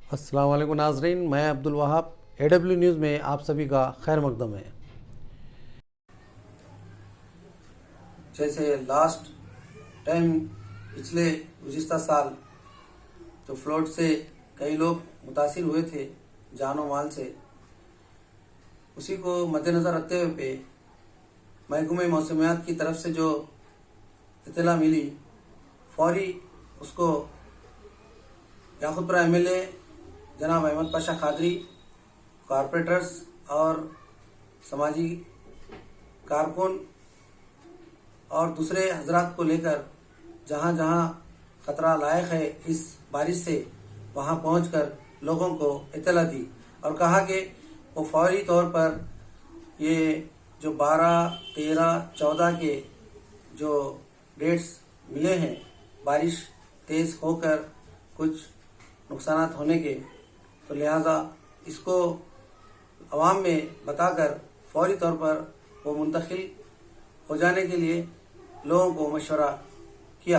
अस्सलाम वालेकुम नाज़रीन, मैं अब्दुल वहाब AW न्यूज़ में आप सभी का खैर मकदम है। जैसे लास्ट टाइम पिछले गुज़िश्ता साल जो फ्लड से कई लोग मुतासिर हुए थे जानो माल से, उसी को मद्देनज़र रखते हुए महकमे मौसमियात की तरफ से जो इत्तला मिली, फौरी उसको याकूतपुरा MLA जनाब अहमद पाशा खादरी, कॉरपोरेटर्स और समाजी कारकुन और दूसरे हजरात को लेकर जहां जहां खतरा लायक है इस बारिश से, वहां पहुंचकर लोगों को इत्तला दी और कहा कि वो फौरी तौर पर ये जो 12, 13, 14 के जो डेट्स मिले हैं बारिश तेज़ होकर कुछ नुकसानात होने के, तो लिहाजा इसको अवाम में बताकर फौरी तौर पर वो मुंतकिल हो जाने के लिए लोगों को मशवरा किया।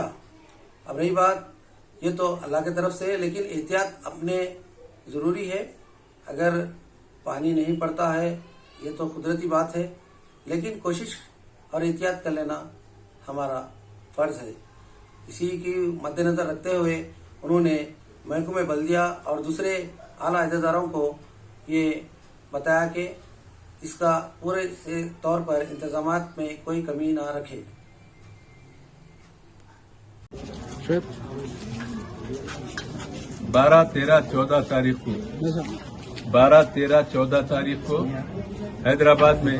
अब रही बात, ये तो अल्लाह की तरफ से है, लेकिन एहतियात अपने ज़रूरी है। अगर पानी नहीं पड़ता है ये तो कुदरती बात है, लेकिन कोशिश और एहतियात कर लेना हमारा फ़र्ज़ है। इसी की मद्देनज़र रखते हुए उन्होंने महकमे बल्दिया और दूसरे आला अहदेदारों को ये बताया कि इसका पूरे से तौर पर इंतजामात में कोई कमी ना रखे। 12, 13, 14 तारीख को 12, 13, 14 तारीख को हैदराबाद में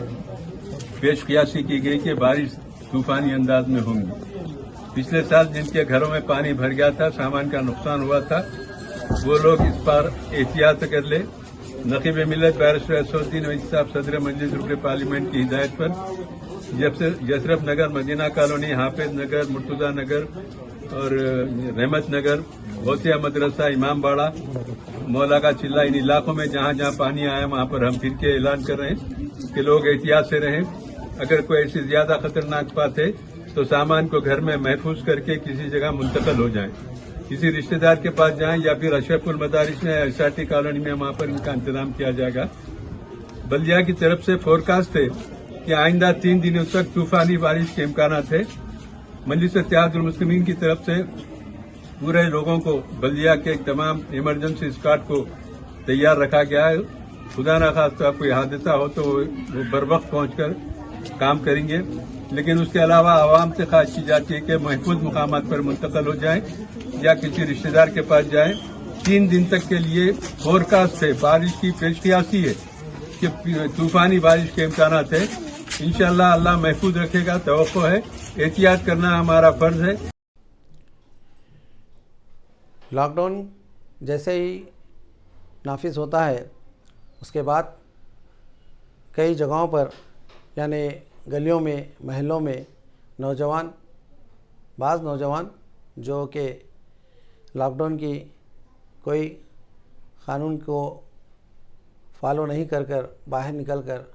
पेशकियासी की गई कि बारिश तूफानी अंदाज में होंगी। पिछले साल जिनके घरों में पानी भर गया था, सामान का नुकसान हुआ था, वो लोग इस बार एहतियात कर ले। नकीब मिल्लत बैरिस्टर असदुद्दीन ओवैसी साहब सदर मजलिस रुकन पार्लियामेंट की हिदायत पर जसरफ नगर, मदीना कॉलोनी, हाफिज नगर, मुर्तजा नगर और रहमत नगर, गौसिया मदरसा, इमाम बाड़ा, मौला का चिल्ला, इन इलाकों में जहां जहां पानी आया वहां पर हम फिर के ऐलान कर रहे हैं कि लोग एहतियात से रहें। अगर कोई ऐसी ज्यादा खतरनाक बात है तो सामान को घर में महफूज करके किसी जगह मुंतकिल हो जाएं, किसी रिश्तेदार के पास जाएं या फिर अशरफुल मदारिस में SRT कॉलोनी में वहां पर इनका इंतजाम किया जाएगा। बल्दिया की तरफ से फोरकास्ट है कि आइंदा 3 दिनों तक तूफानी बारिश के इम्कानात है। मजलिस इत्तेहादुल मुस्लिमीन की तरफ से पूरे लोगों को बल्दिया के तमाम इमरजेंसी स्क्वाड को तैयार रखा गया है। खुदा न खास्ता कोई हादसा हो तो वो बर वक्त पहुंचकर काम करेंगे, लेकिन उसके अलावा आवाम से ख्वाहिश की जाती है कि महफूज मुकामात पर मुंतकिल हो जाए या किसी रिश्तेदार के पास जाए। 3 दिन तक के लिए फोरकास्ट है, बारिश की पेशकियासी है कि तूफानी बारिश के इम्कानात है। इंशाअल्लाह अल्लाह महफूज रखेगा, तवक्को है, एहतियात करना हमारा फर्ज है। लॉकडाउन जैसे ही नाफिज होता है उसके बाद कई जगहों पर यानी गलियों में, महलों में बाज़ नौजवान जो कि लॉकडाउन की कोई क़ानून को फॉलो नहीं कर बाहर निकल कर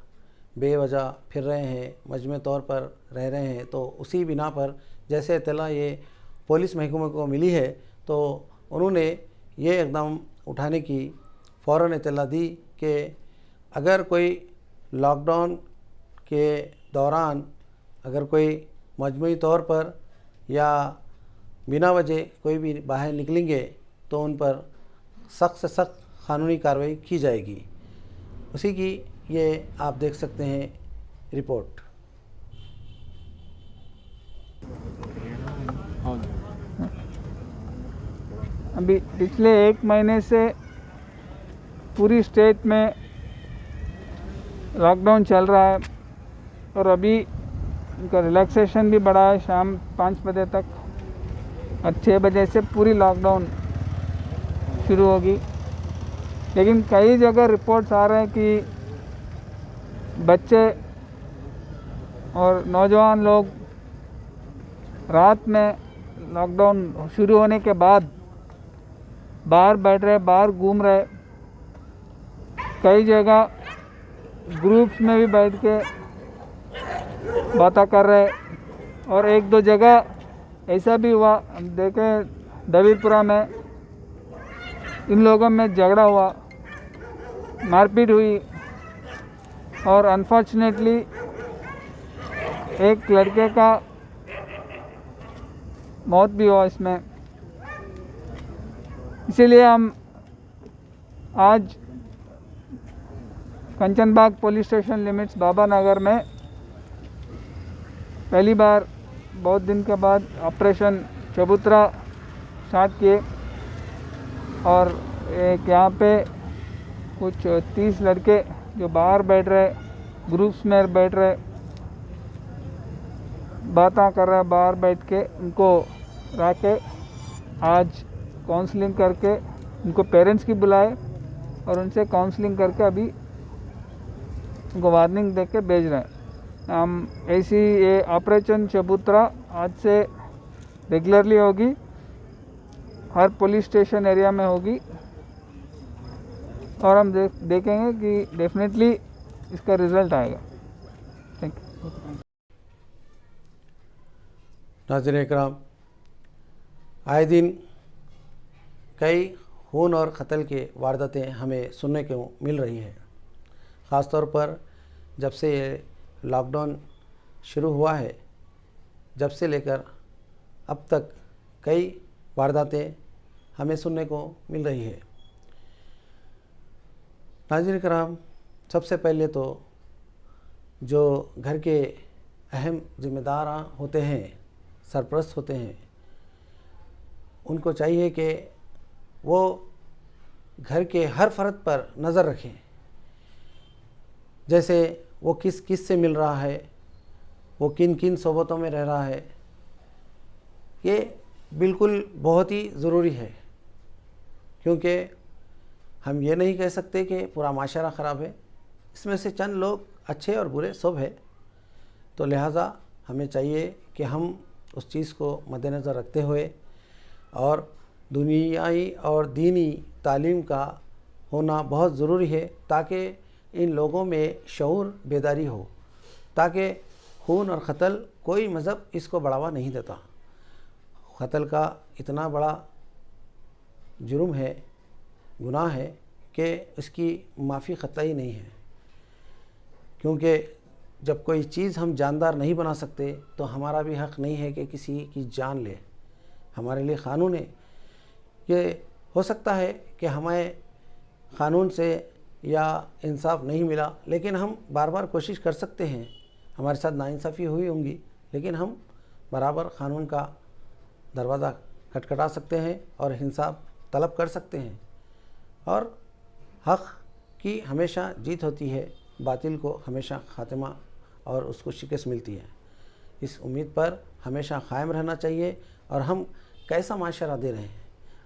बेवजह फिर रहे हैं, मजमू तौर पर रह रहे हैं, तो उसी बिना पर जैसे इत्तला ये पुलिस महकमे को मिली है तो उन्होंने ये इक़दाम उठाने की फ़ौरन इत्तला दी कि अगर कोई लॉकडाउन के दौरान अगर कोई मजमूई तौर पर या बिना वजह कोई भी बाहर निकलेंगे तो उन पर सख्त से सख्त क़ानूनी कार्रवाई की जाएगी। उसी की ये आप देख सकते हैं रिपोर्ट। अभी पिछले 1 महीने से पूरी स्टेट में लॉकडाउन चल रहा है और अभी इनका रिलैक्सेशन भी बढ़ा है शाम 5 बजे तक, और 6 बजे से पूरी लॉकडाउन शुरू होगी। लेकिन कई जगह रिपोर्ट्स आ रहे हैं कि बच्चे और नौजवान लोग रात में लॉकडाउन शुरू होने के बाद बाहर बैठ रहे, बाहर घूम रहे, कई जगह ग्रुप्स में भी बैठ के बातें कर रहे, और 1-2 जगह ऐसा भी हुआ, हम देखे दबीपुरा में इन लोगों में झगड़ा हुआ, मारपीट हुई और अनफॉर्चुनेटली एक लड़के का मौत भी हुआ इसमें। इसीलिए हम आज Kanchanbagh police station limits Baba Nagar में पहली बार बहुत दिन के बाद ऑपरेशन चबूतरा स्टार्ट किए और एक यहाँ पे कुछ 30 लड़के जो बाहर बैठ रहे, ग्रुप्स में बैठ रहे, बातें कर रहे, बाहर बैठ के उनको रख के आज काउंसलिंग करके उनको पेरेंट्स की बुलाए और उनसे काउंसलिंग करके अभी उनको वार्निंग दे के भेज रहे हैं। हम ऐसी ये ऑपरेशन चबूतरा आज से रेगुलरली होगी, हर पुलिस स्टेशन एरिया में होगी और हम देखेंगे कि डेफिनेटली इसका रिजल्ट आएगा। Thank you. नाज़रीन इकराम, आए दिन कई खून और कत्ल के वारदातें हमें सुनने को मिल रही हैं। ख़ास तौर पर जब से ये लॉकडाउन शुरू हुआ है, जब से लेकर अब तक कई वारदातें हमें सुनने को मिल रही है। नाज़रीन इकराम, सबसे पहले तो जो घर के अहम ज़िम्मेदार होते हैं, सरपरस्त होते हैं, उनको चाहिए कि वो घर के हर फ़र्द पर नज़र रखें। जैसे वो किस किस से मिल रहा है, वो किन किन सोबतों में रह रहा है, ये बिल्कुल बहुत ही ज़रूरी है। क्योंकि हम ये नहीं कह सकते कि पूरा माशरा ख़राब है, इसमें से चंद लोग अच्छे और बुरे सब है। तो लिहाजा हमें चाहिए कि हम उस चीज़ को मद्देनज़र रखते हुए और दुनियाई और दीनी तालीम का होना बहुत ज़रूरी है, ताकि इन लोगों में शऊर बेदारी हो, ताकि खून और कत्ल, कोई मज़हब इसको बढ़ावा नहीं देता। कत्ल का इतना बड़ा जुर्म है, गुनाह है कि इसकी माफ़ी ख़तई नहीं है। क्योंकि जब कोई चीज़ हम जानदार नहीं बना सकते तो हमारा भी हक़ नहीं है कि किसी की जान ले। हमारे लिए क़ानून है। ये हो सकता है कि हमें क़ानून से या इंसाफ नहीं मिला, लेकिन हम बार बार कोशिश कर सकते हैं। हमारे साथ नाइंसाफ़ी हुई होंगी, लेकिन हम बराबर क़ानून का दरवाज़ा खटखटा सकते हैं और इंसाफ तलब कर सकते हैं। और हक़ की हमेशा जीत होती है, बातिल को हमेशा ख़ात्मा और उसको शिकस्त मिलती है। इस उम्मीद पर हमेशा क़ायम रहना चाहिए। और हम कैसा माशरा दे रहे हैं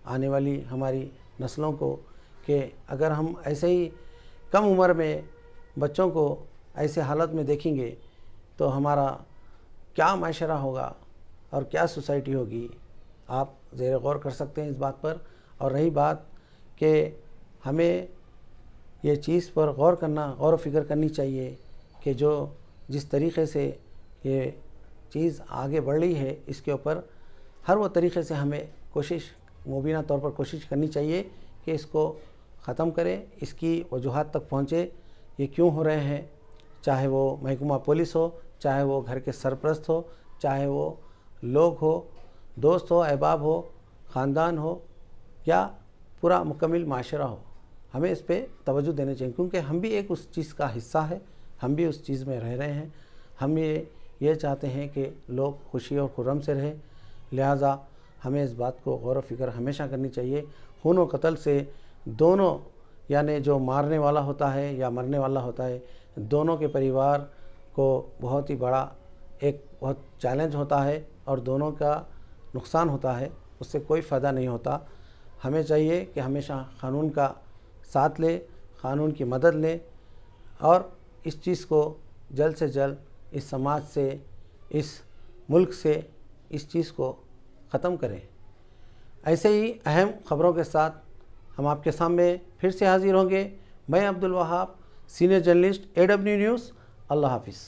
आने वाली हमारी नस्लों को, कि अगर हम ऐसे ही कम उम्र में बच्चों को ऐसे हालत में देखेंगे तो हमारा क्या माशरा होगा और क्या सोसाइटी होगी, आप ज़ेर गौर कर सकते हैं इस बात पर। और रही बात कि हमें ये चीज़ पर गौर करना, गौर व फिक्र करनी चाहिए कि जो जिस तरीक़े से ये चीज़ आगे बढ़ रही है, इसके ऊपर हर वो तरीक़े से हमें कोशिश, मुबीना तौर पर कोशिश करनी चाहिए कि इसको ख़त्म करें, इसकी वजूहात तक पहुँचे। ये क्यों हो रहे हैं, चाहे वो महकमा पुलिस हो, चाहे वो घर के सरपरस्त हो, चाहे वो लोग हो, दोस्त हो, अहबाब हो, ख़ानदान हो या पूरा मुकम्मल माशरा हो, हमें इस पर तवज्जो देनी चाहिए। क्योंकि हम भी एक उस चीज़ का हिस्सा है, हम भी उस चीज़ में रह रहे हैं। हम ये चाहते हैं कि लोग खुशी और खुर्रम से रहें। लिहाजा हमें इस बात को गौर व फिक्र हमेशा करनी चाहिए। खून और कत्ल से दोनों, यानी जो मारने वाला होता है या मरने वाला होता है, दोनों के परिवार को बहुत ही बड़ा एक बहुत चैलेंज होता है और दोनों का नुकसान होता है, उससे कोई फ़ायदा नहीं होता। हमें चाहिए कि हमेशा क़ानून का साथ ले, क़ानून की मदद ले और इस चीज़ को जल्द से जल्द इस समाज से, इस मुल्क से इस चीज़ को ख़त्म करें। ऐसे ही अहम ख़बरों के साथ हम आपके सामने फिर से हाज़िर होंगे। मैं Abdul Wahab, senior journalist, AW news. Allah हाफ़िज़।